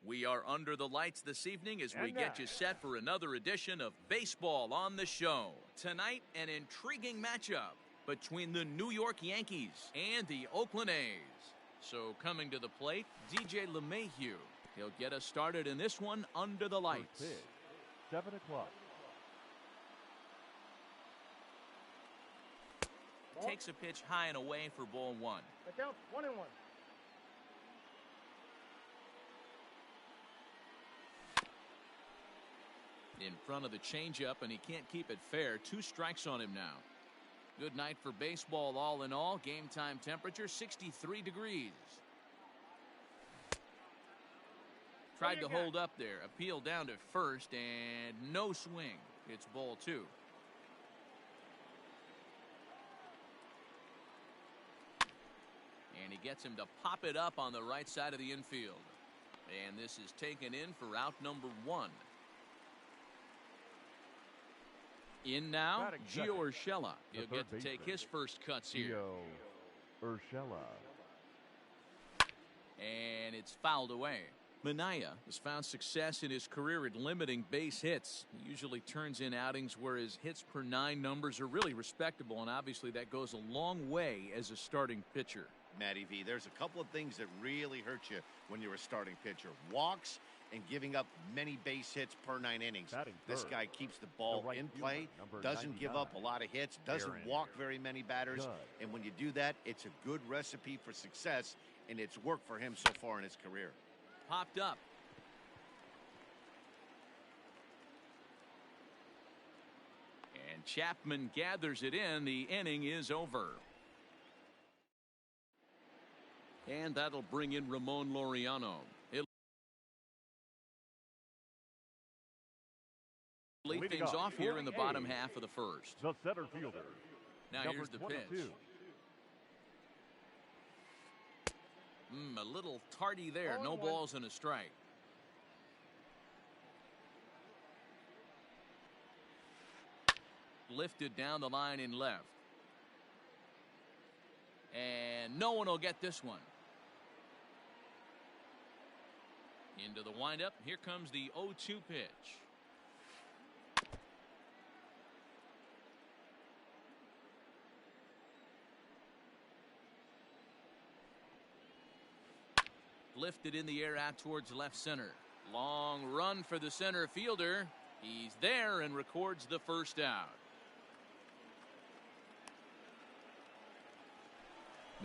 We are under the lights this evening as we get you set for another edition of Baseball on the Show. Tonight, an intriguing matchup between the New York Yankees and the Oakland A's. So coming to the plate, DJ LeMahieu. He'll get us started in this one under the lights. Pitch, 7 o'clock. Takes a pitch high and away for ball one. Count 1-1. In front of the changeup, and he can't keep it fair. 2 strikes on him now. Good night for baseball all in all. Game time temperature 63 degrees. Tried to hold up there. Appeal down to first and no swing. It's ball 2. And he gets him to pop it up on the right side of the infield. And this is taken in for out number 1. In now, Gio Urshela. He'll get to take his first cuts here. Gio Urshela. And it's fouled away. Minaya has found success in his career at limiting base hits. He usually turns in outings where his hits per 9 numbers are really respectable, and obviously that goes a long way as a starting pitcher. Matty V, there's a couple of things that really hurt you when you're a starting pitcher. Walks and giving up many base hits per 9 innings. This guy keeps the ball in play, doesn't give up a lot of hits, doesn't walk very many batters. And when you do that, it's a good recipe for success, and it's worked for him so far in his career. Popped up. And Chapman gathers it in. The inning is over. And that'll bring in Ramon Laureano. He'll lead things off here in the bottom half of the first. The center fielder. Now here's the pitch. A little tardy there. No balls and a strike. Lifted down the line in left. And no one will get this one. Into the windup. Here comes the 0-2 pitch. Lifted in the air out towards left center. Long run for the center fielder. He's there and records the first out.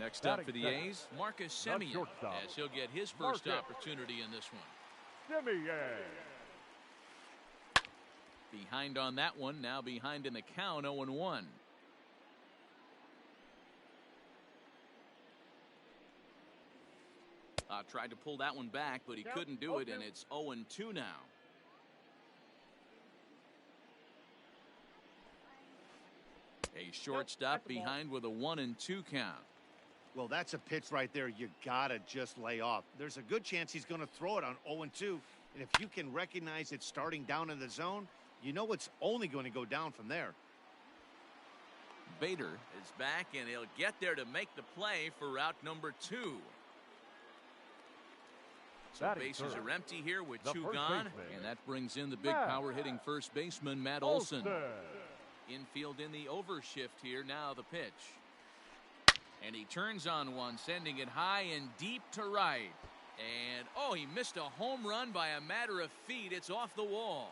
Next up for the A's, Marcus Semien, as he'll get his first opportunity in this one. Semien. Behind on that one, now behind in the count, 0-1. Tried to pull that one back, but he couldn't do it, and it's 0-2 now. A shortstop behind with a 1-2 count. Well, that's a pitch right there you gotta just lay off. There's a good chance he's going to throw it on 0-2, and if you can recognize it starting down in the zone, you know it's only going to go down from there. Bader is back, and he'll get there to make the play for out number 2. So bases are empty here with 2 gone, and that brings in the big power hitting first baseman Matt Olson. Infield in the overshift here. Now the pitch. And he turns on one, sending it high and deep to right. And, oh, he missed a home run by a matter of feet. It's off the wall.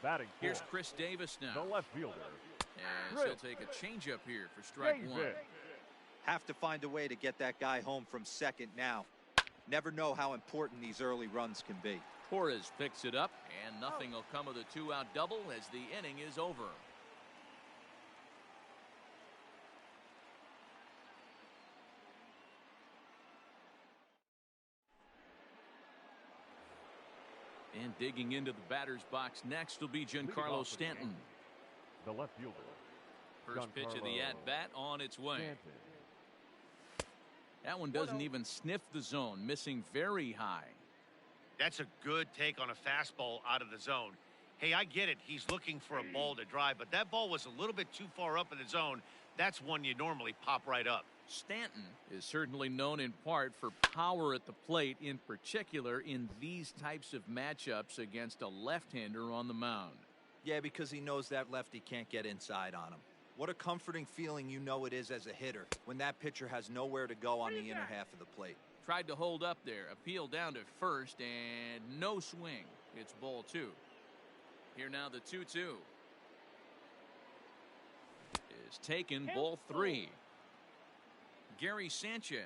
Batting Here's Chris Davis now. The left fielder. And he'll take a changeup here for strike 1. Have to find a way to get that guy home from second now. Never know how important these early runs can be. Torres picks it up, and nothing will come of the 2-out double as the inning is over. And digging into the batter's box next will be Giancarlo Stanton. The left fielder. First pitch of the at-bat on its way. That one doesn't even sniff the zone, missing very high. That's a good take on a fastball out of the zone. Hey, I get it. He's looking for a ball to drive, but that ball was a little bit too far up in the zone. that's one you normally pop right up. Stanton is certainly known in part for power at the plate, in particular in these types of matchups against a left-hander on the mound. Yeah, because he knows that lefty can't get inside on him. What a comforting feeling you know it is as a hitter when that pitcher has nowhere to go on the inner half of the plate. Tried to hold up there, appeal down to first, and no swing. It's ball 2. Here now the 2-2. Is taken, ball 3. Gary Sanchez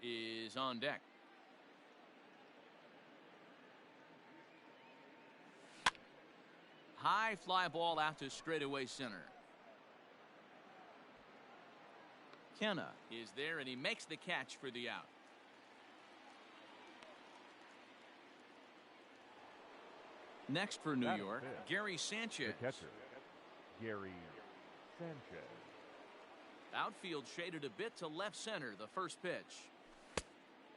is on deck. High fly ball out to straightaway center. Kenna is there, and he makes the catch for the out. Next for New York, Gary Sanchez. The catcher, Gary Sanchez. Outfield shaded a bit to left center, the first pitch.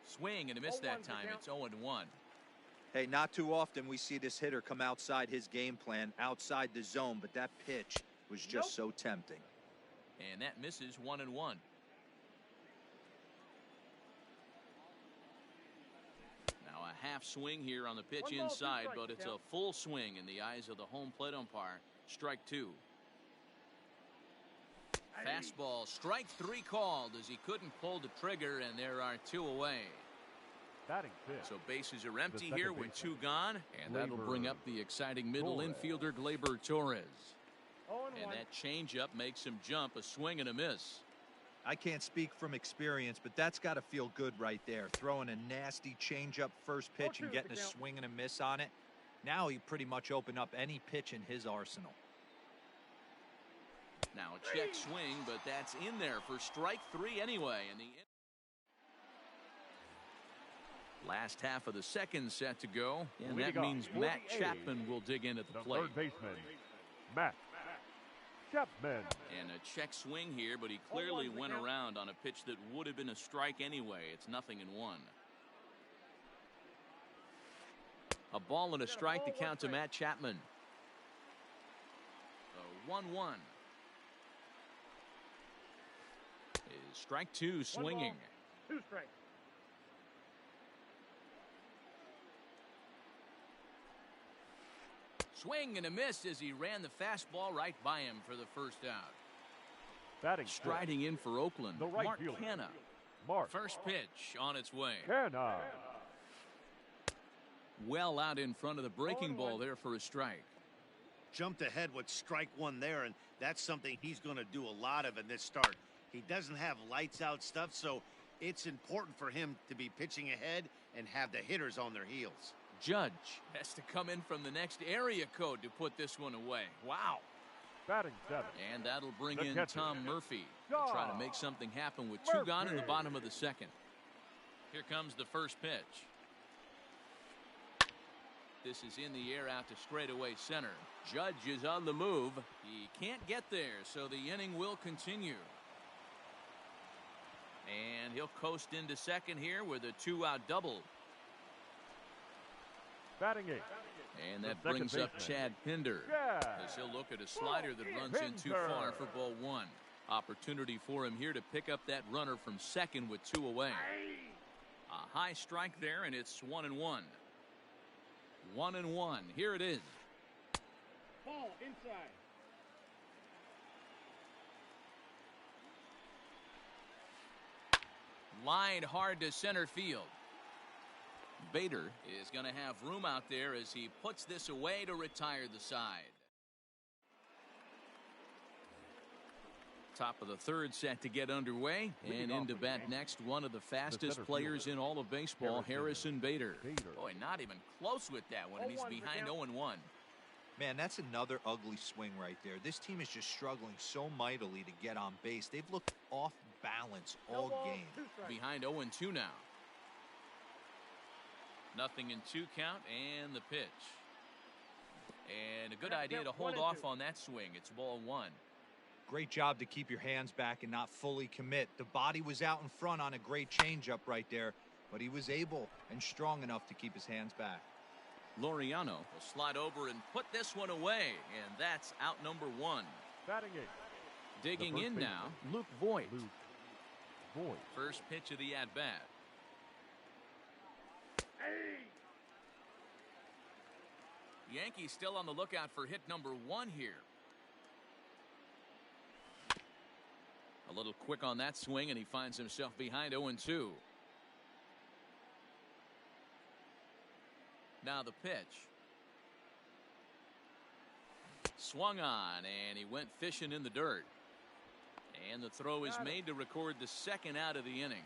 Swing and a miss that time. It's 0-1. Hey, not too often we see this hitter come outside his game plan, outside the zone, but that pitch was just so tempting. And that misses 1-1. Now a half swing here on the pitch inside, but it's a full swing in the eyes of the home plate umpire. Strike 2. Fastball, strike 3 called as he couldn't pull the trigger, and there are 2 away. So bases are empty here with 2 gone, and that'll bring up the exciting middle infielder Gleyber Torres. And that changeup makes him jump, a swing and a miss. I can't speak from experience, but that's got to feel good right there. Throwing a nasty changeup first pitch and getting a swing and a miss on it. Now he pretty much opened up any pitch in his arsenal. Now a check swing, but that's in there for strike 3 anyway. And the last half of the second set to go, and that means Matt Chapman will dig in at the plate. Third baseman, Matt Chapman. And a check swing here, but he clearly went around on a pitch that would have been a strike anyway. It's 0-1. A ball and a strike to count to Matt Chapman. A 1-1. Is strike 2 swinging. 2 strikes. Swing and a miss as he ran the fastball right by him for the first out. Striding in for Oakland, Mark Canha. First pitch on its way. Canha. Well out in front of the breaking ball there for a strike. Jumped ahead with strike 1 there, and that's something he's going to do a lot of in this start. He doesn't have lights out stuff, so it's important for him to be pitching ahead and have the hitters on their heels. Judge has to come in from the next area code to put this one away. Wow. Batting 7. And that'll bring in Tom Murphy to try to make something happen with 2 gone in the bottom of the second. Here comes the first pitch. This is in the air out to straightaway center. Judge is on the move. He can't get there, so the inning will continue. And he'll coast into second here with a 2-out double. Batting 8. And that brings up Chad Pinder as he'll look at a slider that runs in too far for ball 1. Opportunity for him here to pick up that runner from second with 2 away. A high strike there, and it's 1-1. 1-1. Here it is. Ball inside. Line hard to center field. Bader is going to have room out there as he puts this away to retire the side. Top of the third set to get underway, and into bat next, one of the fastest players in all of baseball, Harrison Bader. Boy, not even close with that one, and he's behind 0-1. Man, that's another ugly swing right there. This team is just struggling so mightily to get on base. They've looked off balance all game. Behind 0-2 now. 0-2 count, and the pitch. And a good idea to hold off on that swing. It's ball 1. Great job to keep your hands back and not fully commit. The body was out in front on a great changeup right there, but he was able and strong enough to keep his hands back. Laureano will slide over and put this one away, and that's out number 1. Batting Digging first in baseman, now, Luke Voigt. Voigt. First pitch of the at-bat. Yankees still on the lookout for hit number 1 here. A little quick on that swing, and he finds himself behind 0-2. Now the pitch. Swung on, and he went fishing in the dirt. And the throw is made to record the second out of the inning.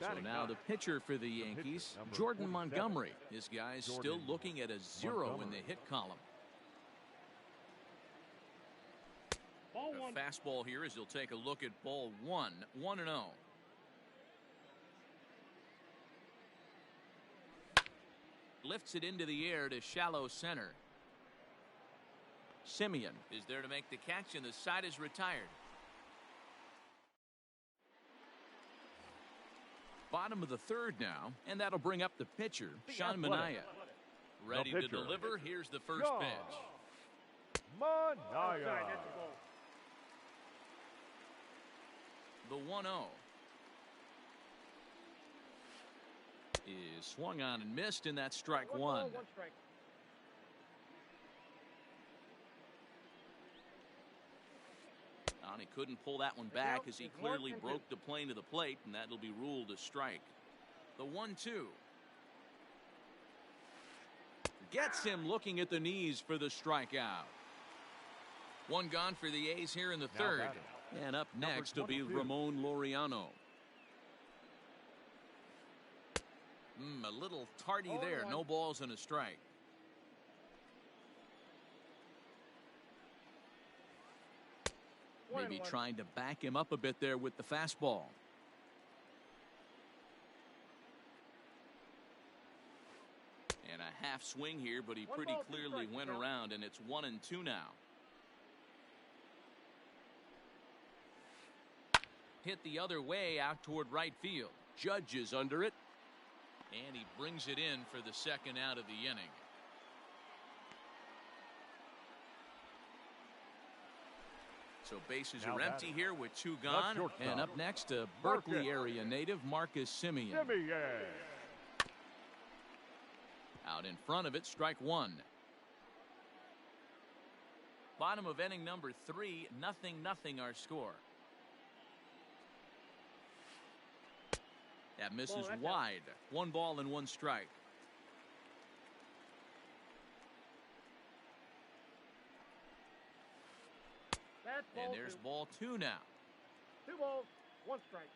So now the pitcher for the Yankees, Jordan Montgomery. His guys still looking at a 0 in the hit column. A fastball here as he'll take a look at ball 1, 1-0. Lifts it into the air to shallow center. Simeon is there to make the catch, and the side is retired. Bottom of the third now, and that'll bring up the pitcher, Sean Manaea. Ready to deliver. Here's the first pitch. Manaea. The 1-0 is swung on and missed, and that's strike 1. One strike. He couldn't pull that one back as he clearly broke the plane to the plate, and that'll be ruled a strike. The 1-2 gets him looking at the knees for the strikeout. One gone for the A's here in the third. And up next will be Ramon Laureano. A little tardy there. No balls and a strike. Maybe trying to back him up a bit there with the fastball. And a half swing here, but he pretty clearly went around, and it's 1-2 now. Hit the other way out toward right field. Judge is under it, and he brings it in for the second out of the inning. So bases are empty here with 2 gone. And up next, a Berkeley area native, Marcus Simeon. Out in front of it, strike 1. Bottom of inning number 3, 0-0 our score. That misses wide. 1 ball and 1 strike. And there's ball 2 now. 2 balls, 1 strike.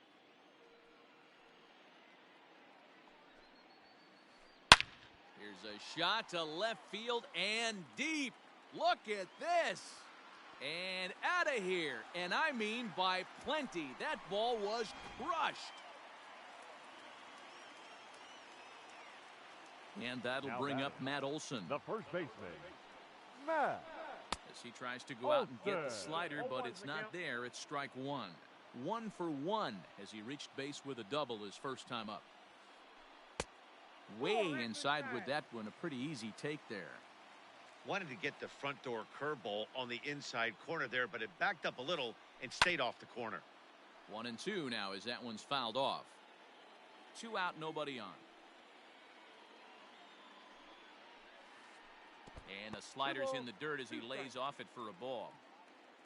Here's a shot to left field and deep. Look at this. And out of here. And I mean by plenty. That ball was crushed. And that'll bring up Matt Olson. The first baseman, Matt. As he tries to go out and get the slider, but it's not there. It's strike 1. 1 for 1 as he reached base with a double his first time up. Way inside with that one. A pretty easy take there. Wanted to get the front door curveball on the inside corner there, but it backed up a little and stayed off the corner. 1-2 now as that one's fouled off. 2 out, nobody on. And the slider's in the dirt as he lays off it for a ball.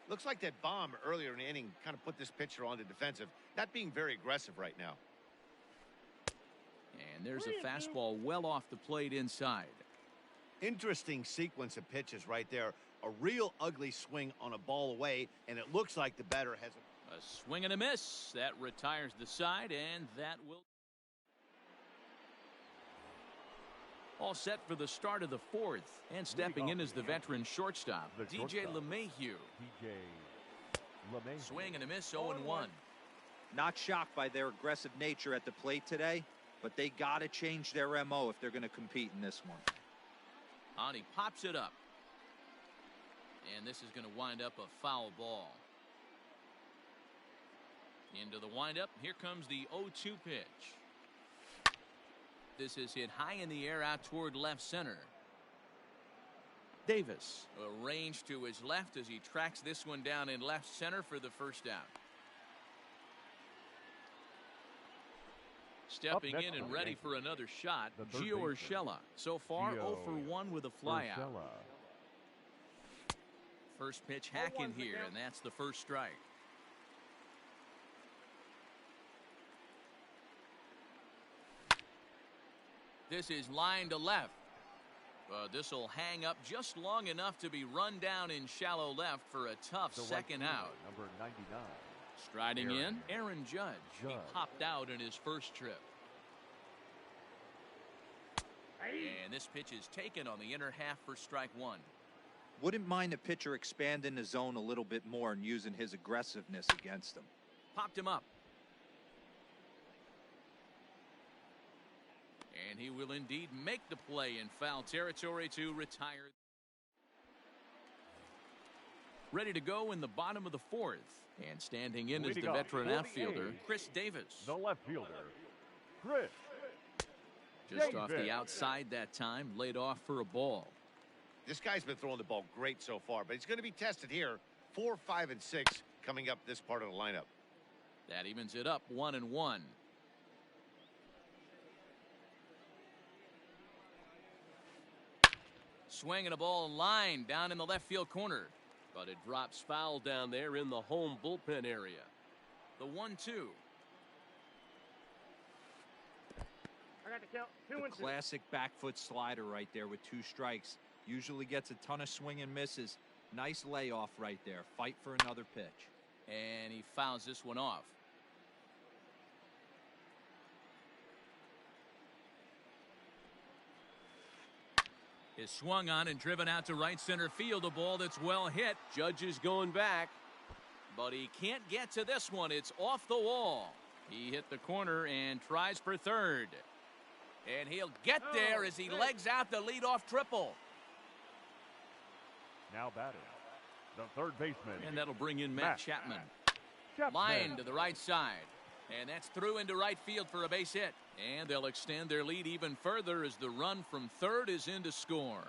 Looks like that bomb earlier in the inning kind of put this pitcher on the defensive, not being very aggressive right now. And there's a fastball well off the plate inside. Interesting sequence of pitches right there. A real ugly swing on a ball away, and it looks like the batter has a swing and a miss. That retires the side, and that will. All set for the start of the 4th. And stepping in is the veteran shortstop, DJ LeMahieu. Swing and a miss, 0-1. Not shocked by their aggressive nature at the plate today, but they got to change their MO if they're going to compete in this one. And he pops it up. And this is going to wind up a foul ball. Into the windup. Here comes the 0-2 pitch. This is hit high in the air out toward left center. Davis. A range to his left as he tracks this one down in left center for the first down. Stepping in and ready for another shot, Gio Urshela. So far, 0 for 1 with a flyout. First pitch hack in here, and that's the first strike. This is line to left. This will hang up just long enough to be run down in shallow left for a tough second out. Number 99. Striding in, Aaron Judge. He popped out in his first trip. And this pitch is taken on the inner half for strike one. Wouldn't mind a pitcher expanding the zone a little bit more and using his aggressiveness against him. Popped him up. And he will indeed make the play in foul territory to retire. Ready to go in the bottom of the fourth. And standing in is the veteran outfielder, Chris Davis. The left fielder, Chris. Just off the outside that time, laid off for a ball. This guy's been throwing the ball great so far, but he's going to be tested here. 4, 5, and 6 coming up this part of the lineup. That evens it up 1-1. Swinging a ball line down in the left field corner. But it drops foul down there in the home bullpen area. The 1-2. I got to count 2 and 2. Classic back foot slider right there with 2 strikes. Usually gets a ton of swing and misses. Nice layoff right there. Fight for another pitch. And he fouls this one off. Is swung on and driven out to right center field. A ball that's well hit. Judge is going back. But he can't get to this one. It's off the wall. He hit the corner and tries for third. And he'll get there as he legs out the leadoff triple. Now batting, the third baseman. And that'll bring in Matt Chapman. Chapman. Line to the right side. And that's through into right field for a base hit. And they'll extend their lead even further as the run from third is in to score.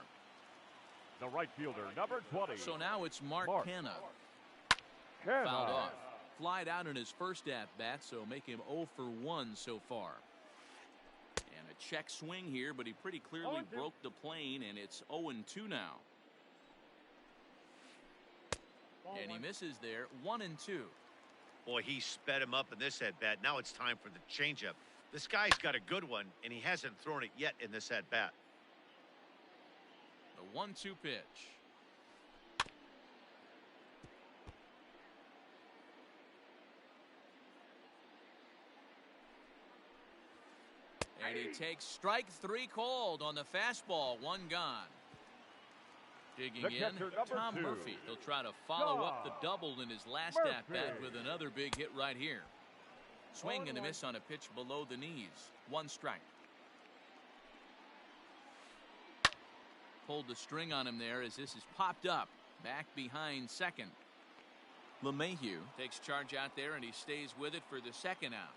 The right fielder, number 20. So now it's Mark Canha. Canha. Fouled off. Flied out in his first at-bat, so make him 0 for 1 so far. And a check swing here, but he pretty clearly broke the plane, and it's 0-2 now. And he misses there, 1-2. Boy, he sped him up in this at-bat. Now it's time for the changeup. This guy's got a good one, and he hasn't thrown it yet in this at-bat. The 1-2 pitch. And he takes strike 3 called on the fastball. 1 gone. Digging in, Tom Murphy. He'll try to follow up the double in his last at-bat with another big hit right here. Swing and a miss on a pitch below the knees. 1 strike. Pulled the string on him there as this is popped up. Back behind second. LeMahieu takes charge out there and he stays with it for the second out.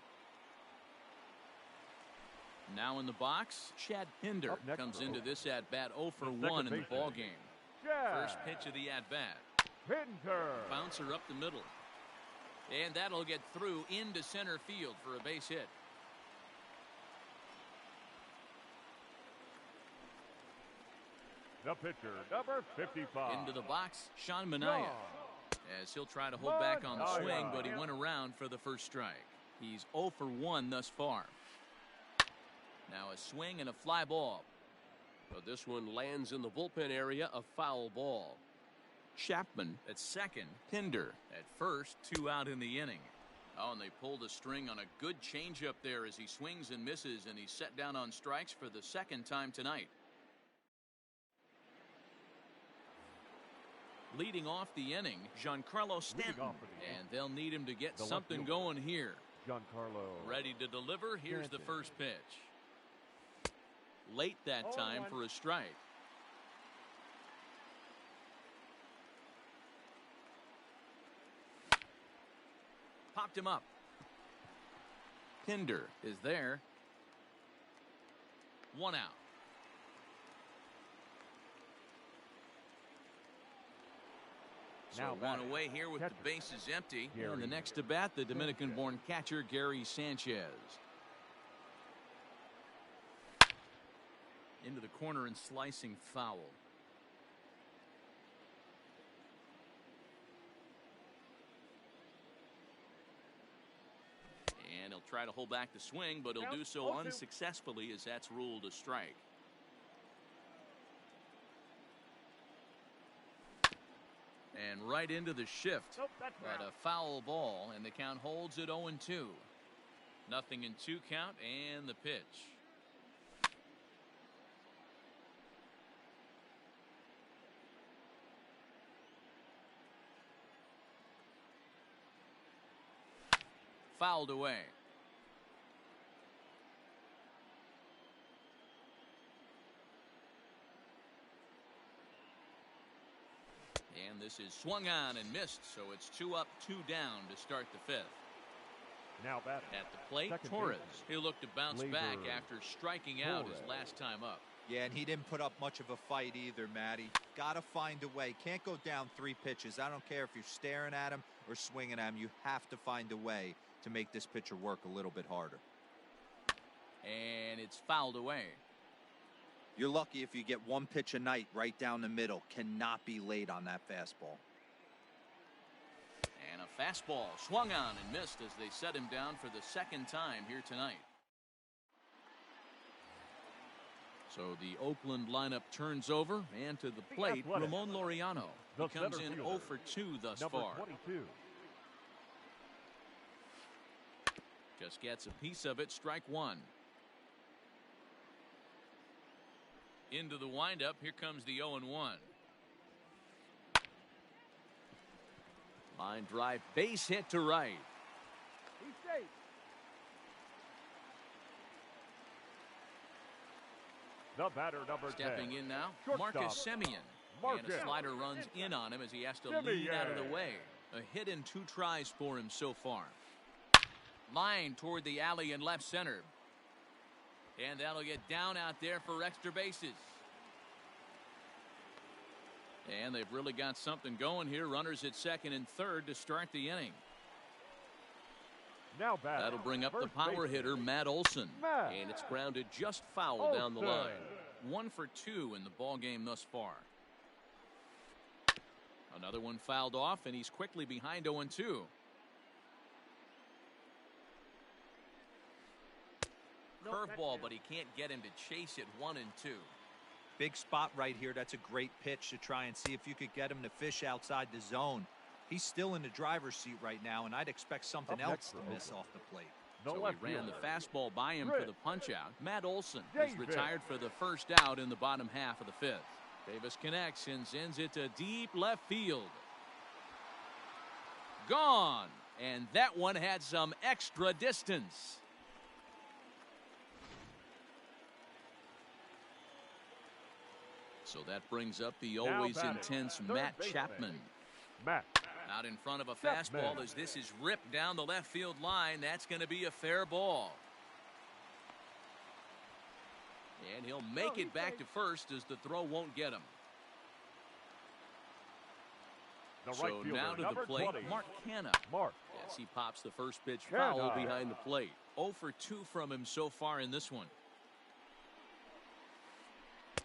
Now in the box, Chad Pinder comes into this at-bat 0 for 1 in the ball game. First pitch of the at-bat. Pinder. Bouncer up the middle. And that'll get through into center field for a base hit. The pitcher, number 55. Into the box, Sean Manaea. As he'll try to hold back on the swing, but he went around for the first strike. He's 0 for 1 thus far. Now a swing and a fly ball. But this one lands in the bullpen area, a foul ball. Chapman at second, Pinder at first, 2 out in the inning. Oh, and they pulled a string on a good changeup there as he swings and misses, and he's set down on strikes for the second time tonight. Leading off the inning, Giancarlo Stanton, and they'll need him to get something going here. Giancarlo. Ready to deliver. Here's the first pitch. Late that time for a strike. Popped him up. Pinder is there. 1 out. So one away here with the bases empty. And the next to bat, the Dominican-born catcher, Gary Sanchez. Into the corner and slicing foul. And he'll try to hold back the swing, but he'll do so unsuccessfully as that's ruled a strike. And right into the shift. But a foul ball, and the count holds at 0-2. Nothing in 2 count, and the pitch. Fouled away. And this is swung on and missed, so it's 2 up, 2 down to start the 5th. Now batting at the plate, Torres. He'll look to bounce back after striking out his last time up. Yeah, and he didn't put up much of a fight either, Matty. Got to find a way. Can't go down 3 pitches. I don't care if you're staring at him or swinging at him. You have to find a way to make this pitcher work a little bit harder. And it's fouled away. You're lucky if you get 1 pitch a night right down the middle. Cannot be late on that fastball. And a fastball swung on and missed as they set him down for the 2nd time here tonight. So the Oakland lineup turns over, and to the plate, Ramon Laureano. He comes in 0 for 2 thus far. 22. Just gets a piece of it, strike 1. Into the windup, here comes the 0-1. Line drive, base hit to right. He's safe. The batter, number 10. Stepping in now, Shortstop, Marcus Semien. And a slider runs in on him as he has to lead out of the way. A hit in 2 tries for him so far. Line toward the alley in left center. And that'll get down out there for extra bases. And they've really got something going here. Runners at 2nd and 3rd to start the inning. Now batting. That'll bring up the power hitter, Matt Olson. And it's grounded just foul down the line. 1 for 2 in the ball game thus far. Another one fouled off, and he's quickly behind 0-2. Curveball, but he can't get him to chase it 1 and 2. Big spot right here. That's a great pitch to try and see if you could get him to fish outside the zone. He's still in the driver's seat right now, and I'd expect something else to miss off the plate. So he ran the fastball by him for the punch-out. Matt Olson is retired for the 1st out in the bottom half of the 5th. Davis connects and sends it to deep left field. Gone. And that one had some extra distance. So that brings up the always intense Matt Chapman. Out in front of a fastball as this is ripped down the left field line. That's going to be a fair ball. And he'll make it back to first as the throw won't get him. So now to the plate, Mark Canha. Yes, he pops the first pitch foul behind the plate. 0 for 2 from him so far in this one.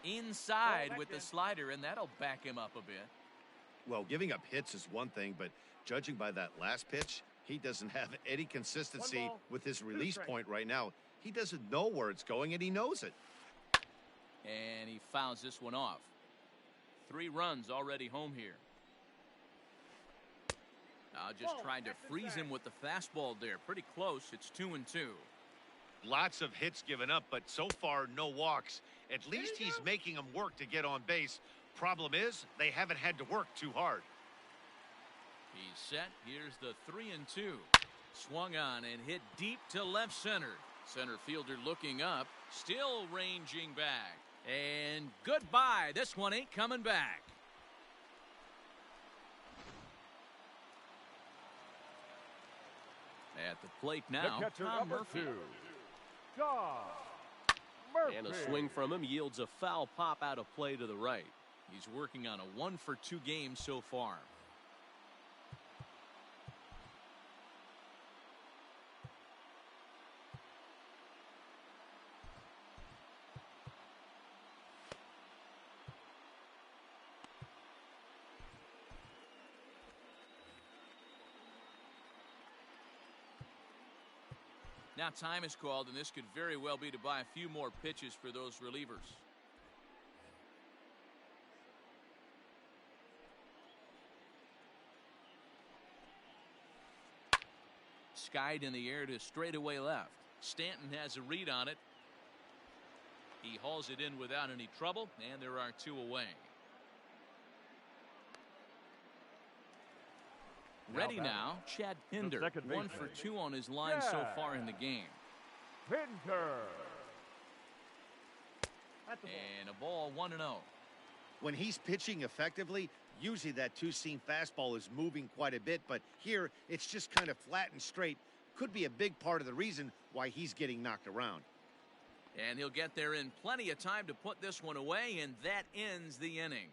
Inside with the slider, and that'll back him up a bit. Well, giving up hits is one thing, but judging by that last pitch, he doesn't have any consistency with his release point right now. He doesn't know where it's going, and he knows it. And he fouls this one off. 3 runs already home here. Just trying to freeze him with the fastball there. Pretty close. It's 2-2. Lots of hits given up, but so far no walks. At least he's making them work to get on base. Problem is, they haven't had to work too hard. He's set. Here's the 3-2. Swung on and hit deep to left center. Center fielder looking up, still ranging back. And goodbye. This one ain't coming back. At the plate now, Tom Murphy. And a swing from him yields a foul pop out of play to the right. He's working on a 1 for 2 game so far. Now time is called, and this could very well be to buy a few more pitches for those relievers. Skied in the air to straightaway left. Stanton has a read on it. He hauls it in without any trouble, and there are 2 away. Ready now, Chad Pinder. 1 for 2 on his line so far in the game. Pinder. And a ball 1-0. When he's pitching effectively, usually that two-seam fastball is moving quite a bit, but here it's just kind of flat and straight. Could be a big part of the reason why he's getting knocked around. And he'll get there in plenty of time to put this one away, and that ends the inning.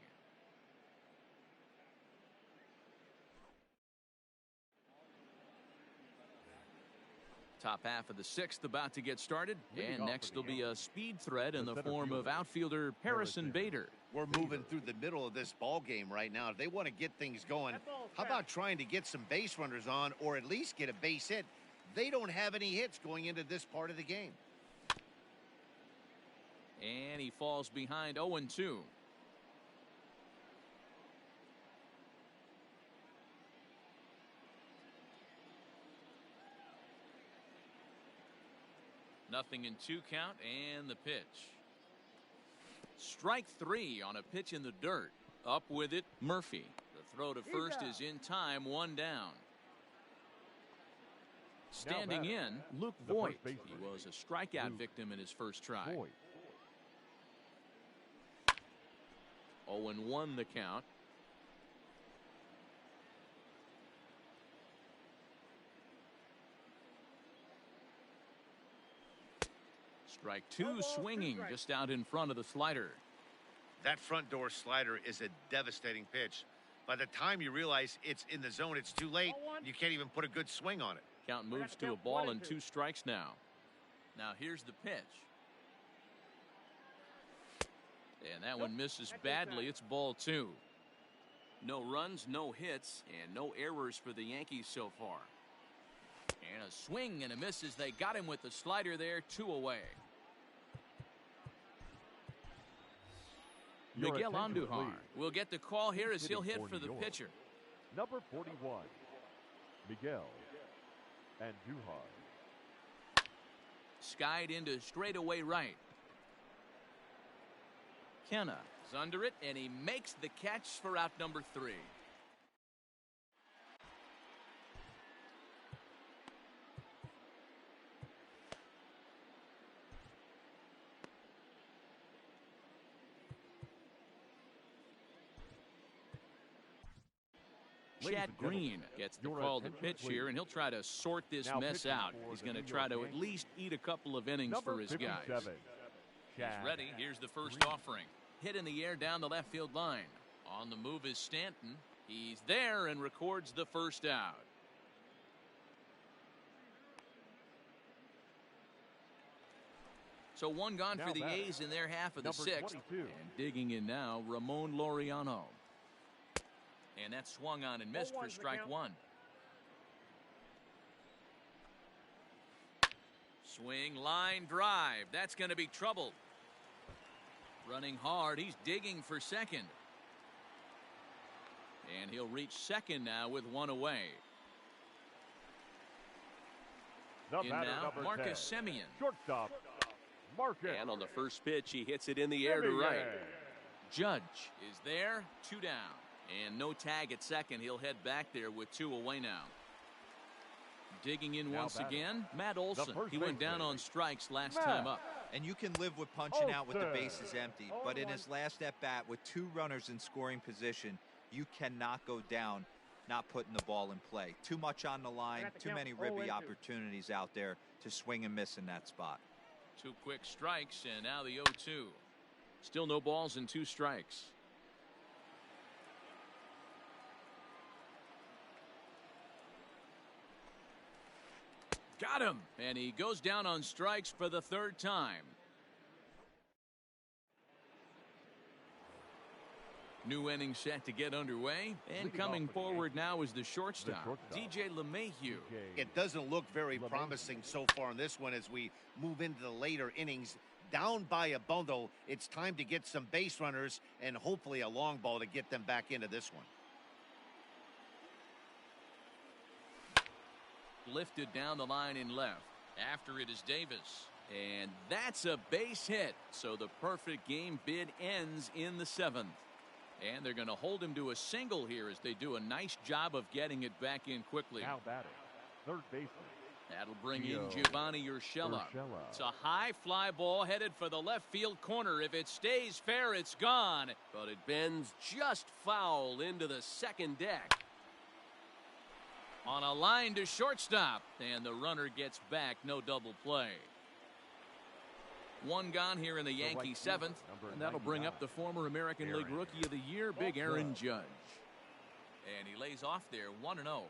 Top half of the 6th about to get started, and next will be a speed threat in the form of outfielder Harrison Bader. We're moving through the middle of this ball game right now. If they want to get things going, how about trying to get some base runners on, or at least get a base hit? They don't have any hits going into this part of the game. And he falls behind 0-2. Nothing in 2 count, and the pitch. Strike 3 on a pitch in the dirt. Up with it, Murphy. The throw to first is in time, 1 down. Standing in, Luke Voigt. He was a strikeout victim in his first try. 0-1 the count. Strike 2 swinging just out in front of the slider. That front door slider is a devastating pitch. By the time you realize it's in the zone, it's too late. You can't even put a good swing on it. Count moves to a ball and 2 strikes now. Now here's the pitch. And that one misses badly. It's ball 2. No runs, no hits, and no errors for the Yankees so far. And a swing and a miss as they got him with the slider there, 2 away. Miguel Andujar will get the call here as he'll hit for the pitcher. Number 41, Miguel Andujar. Skied into straightaway right. Kenna is under it, and he makes the catch for out number 3. Chad Green gets the call to pitch here, and he'll try to sort this mess out. He's going to try to at least eat a couple of innings for his guys. He's ready. Here's the first offering. Hit in the air down the left field line. On the move is Stanton. He's there and records the first out. So 1 gone for the A's in their half of the 6th. And digging in now, Ramon Laureano. And that swung on and missed for strike 1. Swing, line, drive. That's going to be trouble. Running hard. He's digging for second. And he'll reach second now with 1 away. In now, Marcus Semien. Shortstop, Marcus. And on the first pitch, he hits it in the air to right. Judge is there, 2 down. And no tag at second. He'll head back there with 2 away now. Digging in once again, Matt Olson. He went down on strikes last time up. And you can live with punching out with the bases empty, but in his last at-bat with 2 runners in scoring position, you cannot go down not putting the ball in play. Too much on the line, too many ribby opportunities out there to swing and miss in that spot. 2 quick strikes, and now the 0-2. Still no balls and 2 strikes. Got him, and he goes down on strikes for the 3rd time. New inning set to get underway, and coming forward now is the shortstop, DJ LeMahieu. It doesn't look very promising so far in this one as we move into the later innings. Down by a bundle, it's time to get some base runners and hopefully a long ball to get them back into this one. Lifted down the line in left. After it is Davis. And that's a base hit. So the perfect game bid ends in the 7th. And they're going to hold him to a single here as they do a nice job of getting it back in quickly. Now batting, third baseman. That'll bring in Giovanni Urshela. It's a high fly ball headed for the left field corner. If it stays fair, it's gone. But it bends just foul into the second deck. On a line to shortstop. And the runner gets back. No double play. One gone here in the Yankee 7th, and that'll bring up the former American League Rookie of the Year, Big Aaron Judge. And he lays off there 1-0. Now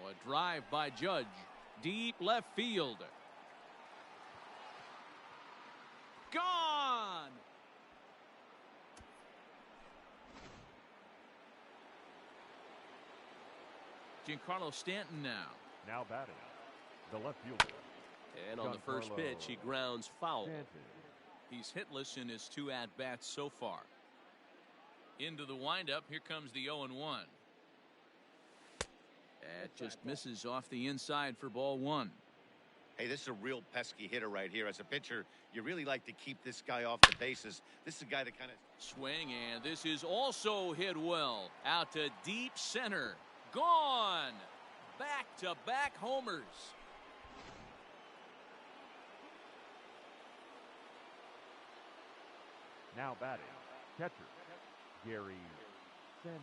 a drive by Judge, deep left field. Gone! Giancarlo Stanton now. Now batting, the left fielder. And on the first pitch, he grounds foul. He's hitless in his 2 at-bats so far. Into the windup, here comes the 0-1. That just misses off the inside for ball 1. Hey, this is a real pesky hitter right here. As a pitcher, you really like to keep this guy off the bases. This is a guy that kind of... Swing, and this is also hit well. Out to deep center. Gone! Back-to-back homers. Now batting, catcher, Gary Sanchez.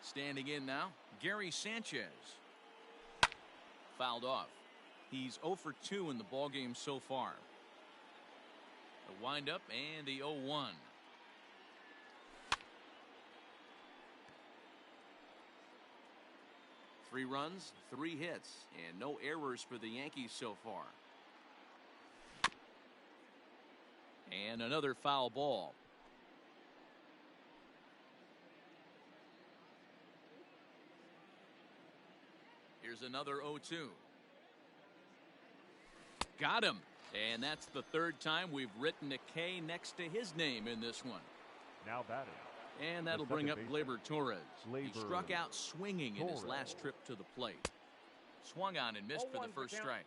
Standing in now, Gary Sanchez. Fouled off. He's 0 for 2 in the ballgame so far. The windup and the 0-1. Three runs, 3 hits, and no errors for the Yankees so far. And another foul ball. Here's another 0-2. Got him. And that's the 3rd time we've written a K next to his name in this one. Now batting. And that'll bring up Gleyber Torres. He struck out swinging in his last trip to the plate. Swung on and missed for the first strike.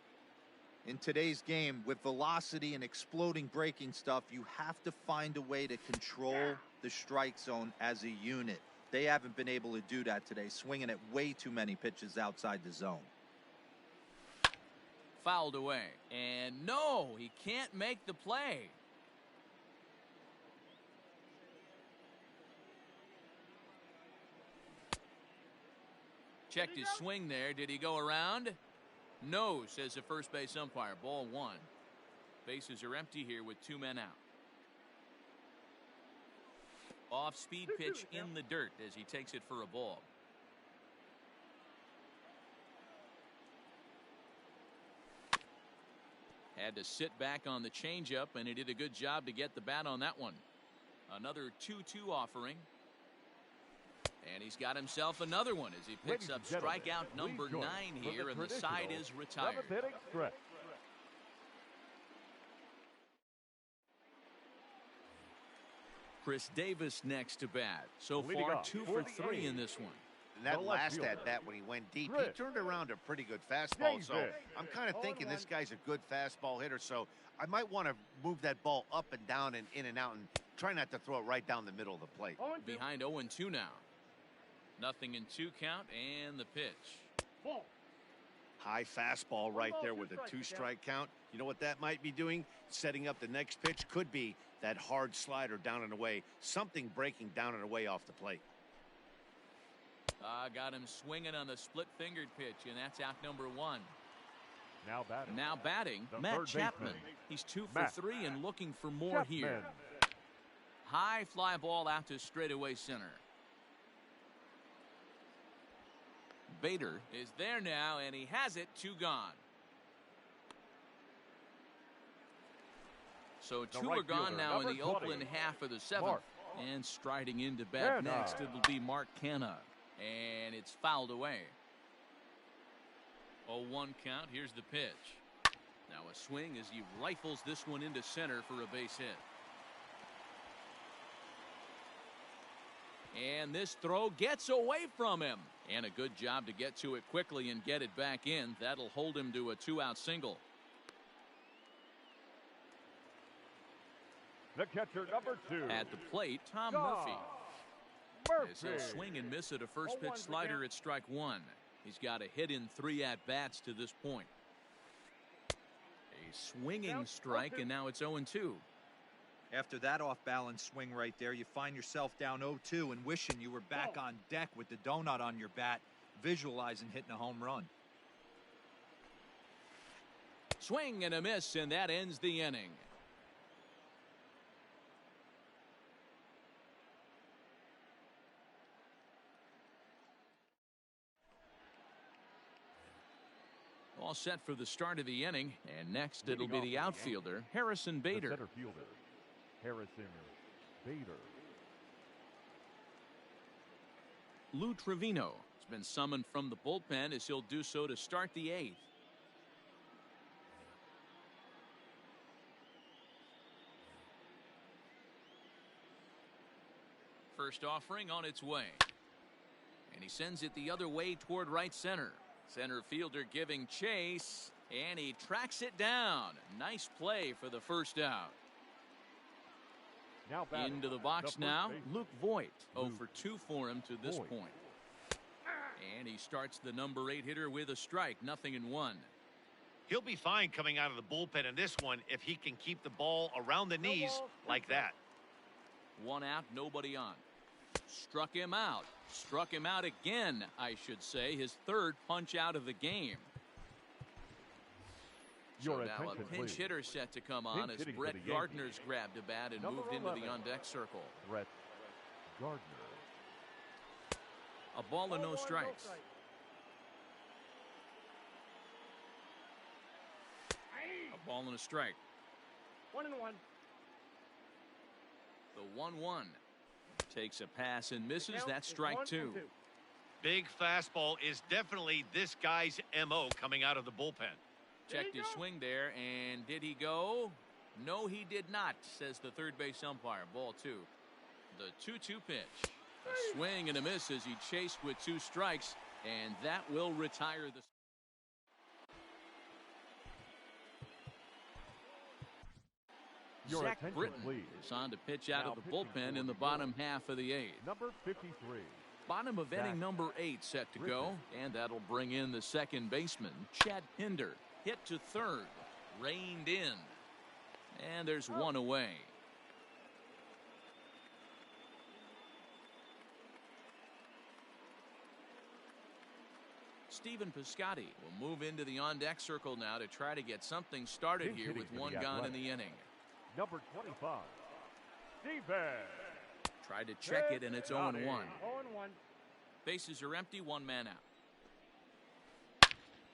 In today's game, with velocity and exploding breaking stuff, you have to find a way to control the strike zone as a unit. They haven't been able to do that today, swinging at way too many pitches outside the zone. Fouled away. And no, he can't make the play. Checked his swing there. Did he go around? No, says the first base umpire. Ball 1. Bases are empty here with 2 men out. Off-speed pitch in the dirt as he takes it for a ball. Had to sit back on the changeup, and he did a good job to get the bat on that one. Another 2-2 offering. And he's got himself another one as he picks up strikeout number 9 here, and the side is retired. Chris Davis next to bat. So far, 2 for 3 in this one. And that last at bat when he went deep, he turned around a pretty good fastball. So I'm kind of thinking this guy's a good fastball hitter. So I might want to move that ball up and down and in and out and try not to throw it right down the middle of the plate. Behind 0-2 now. Nothing in 2 count and the pitch. High fastball right there with a 2-strike count. You know what that might be doing? Setting up the next pitch. Could be that hard slider down and away. Something breaking down and away off the plate. Got him swinging on the split-fingered pitch, and that's out number 1. Now batting, Matt Chapman. He's 2 for 3 and looking for more here. High fly ball out to straightaway center. Bader is there now, and he has it. 2 gone. So 2 are gone now in the Oakland half of the 7th. And striding into bat next, it'll be Mark Canha. And it's fouled away. 0-1 count. Here's the pitch. Now a swing as he rifles this one into center for a base hit. And this throw gets away from him. And a good job to get to it quickly and get it back in. That'll hold him to a 2-out single. The catcher, number 2. At the plate, Tom Murphy. As he'll swing and miss at a first pitch slider at strike 1. He's got a hit in 3 at-bats to this point. A swinging strike, and now it's 0-2. After that off-balance swing right there, you find yourself down 0-2 and wishing you were back on deck with the donut on your bat, visualizing hitting a home run. Swing and a miss, and that ends the inning. All set for the start of the inning, and next it'll be the outfielder, Harrison Bader. The center fielder, Harrison Bader. Lou Trevino has been summoned from the bullpen as he'll do so to start the 8th. First offering on its way. And he sends it the other way toward right center. Center fielder giving chase, and he tracks it down. Nice play for the first out. Now into the box now, Luke Voigt. 0 for 2 for him to this point. And he starts the number 8 hitter with a strike, 0-1. He'll be fine coming out of the bullpen in this one if he can keep the ball around the knees like that. 1 out, nobody on. Struck him out. Struck him out again, I should say. His 3rd punch out of the game. So now a pinch hitter set to come on as Brett Gardner's grabbed a bat and moved into the on-deck circle. Brett Gardner. A ball and no strikes. A ball and a strike. 1-1. The 1-1. Takes a pass and misses. That's strike 2. Big fastball is definitely this guy's MO coming out of the bullpen. Checked his swing there, and did he go? No, he did not, says the third base umpire. Ball 2. The 2-2 pitch. A swing and a miss as he chased with 2 strikes, and that will retire the. Zach Britton is on to pitch out of the bullpen in the bottom half of the 8th. Number 53. Bottom of inning number 8 set to go, and that'll bring in the second baseman, Chad Pinder. Hit to 3rd, reined in, and there's 1 away. Stephen Piscotty will move into the on-deck circle now to try to get something started here with 1 gone in the inning. Number 25, Stephen. Tried to check it, and it's 0-1. 0-1. Bases are empty, 1 man out.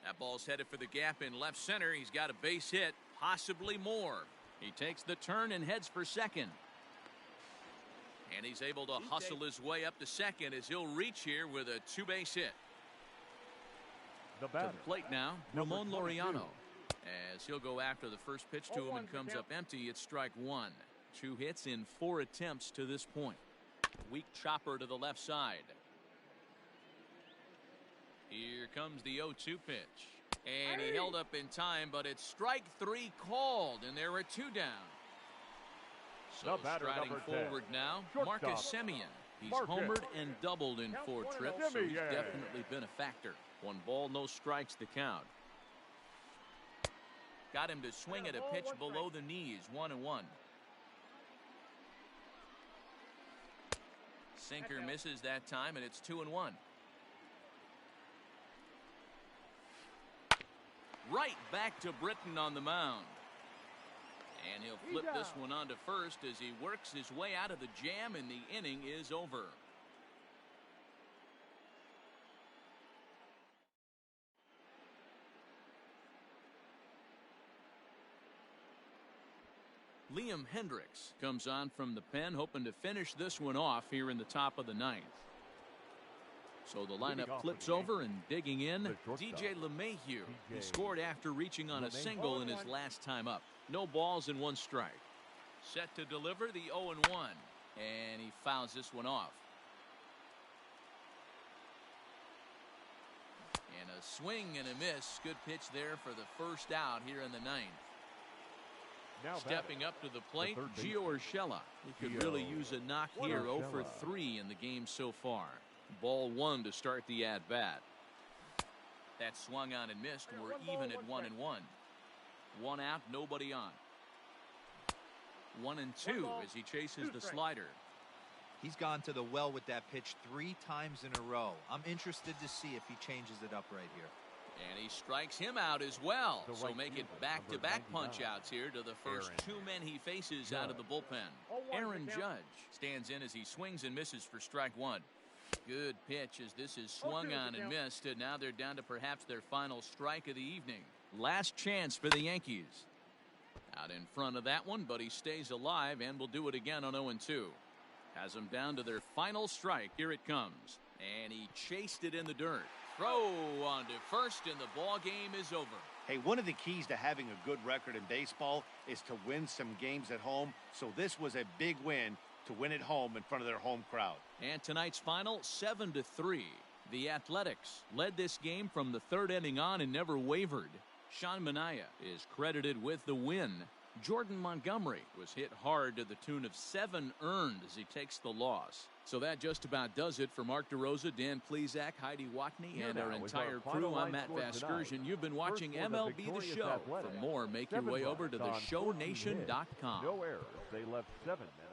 That ball's headed for the gap in left center. He's got a base hit, possibly more. He takes the turn and heads for second. And he's able to hustle his way up to second as he'll reach here with a 2-base hit. To the plate now, Ramon Laureano. As he'll go after the first pitch to him and comes up empty, it's strike 1. 2 hits in 4 attempts to this point. Weak chopper to the left side. Here comes the 0-2 pitch. And he held up in time, but it's strike 3 called, and there are 2 down. So striding forward now, Marcus Semien. He's homered and doubled in 4 trips, so he's definitely been a factor. 1 ball, no strikes to count. Got him to swing at a pitch below the knees, 1-1. Sinker misses that time, and it's 2-1. Right back to Britton on the mound. And he'll flip this one on to first as he works his way out of the jam, and the inning is over. Liam Hendricks comes on from the pen, hoping to finish this one off here in the top of the ninth. So the lineup flips over and digging in, DJ LeMahieu. He scored after reaching on a single in his last time up. No balls and 1 strike. Set to deliver the 0-1, and he fouls this one off. And a swing and a miss. Good pitch there for the first out here in the ninth. Now stepping up to the plate, Gio Urshela. He could really use a knock here. 0 for 3 in the game so far. Ball 1 to start the at-bat. That swung on and missed. We're even at 1-1. 1 out, nobody on. 1-2 as he chases the slider. He's gone to the well with that pitch 3 times in a row. I'm interested to see if he changes it up right here. And he strikes him out as well. So make it back-to-back punch-outs here to the first 2 men he faces out of the bullpen. Aaron Judge stands in as he swings and misses for strike 1. Good pitch as this is swung on and missed, and now they're down to perhaps their final strike of the evening. Last chance for the Yankees. Out in front of that one, but he stays alive and will do it again on 0-2. Has them down to their final strike. Here it comes. And he chased it in the dirt. Throw on to first, and the ball game is over. Hey, one of the keys to having a good record in baseball is to win some games at home. So this was a big win to win at home in front of their home crowd. And tonight's final, 7-3. The Athletics led this game from the 3rd inning on and never wavered. Sean Manaea is credited with the win. Jordan Montgomery was hit hard to the tune of 7 earned as he takes the loss. So that just about does it for Mark DeRosa, Dan Plesac, Heidi Watney, and our entire crew. I'm Matt Vasgersian. You've been watching MLB The Show. For more, make your way over to theshownation.com. No errors. They left 7 men.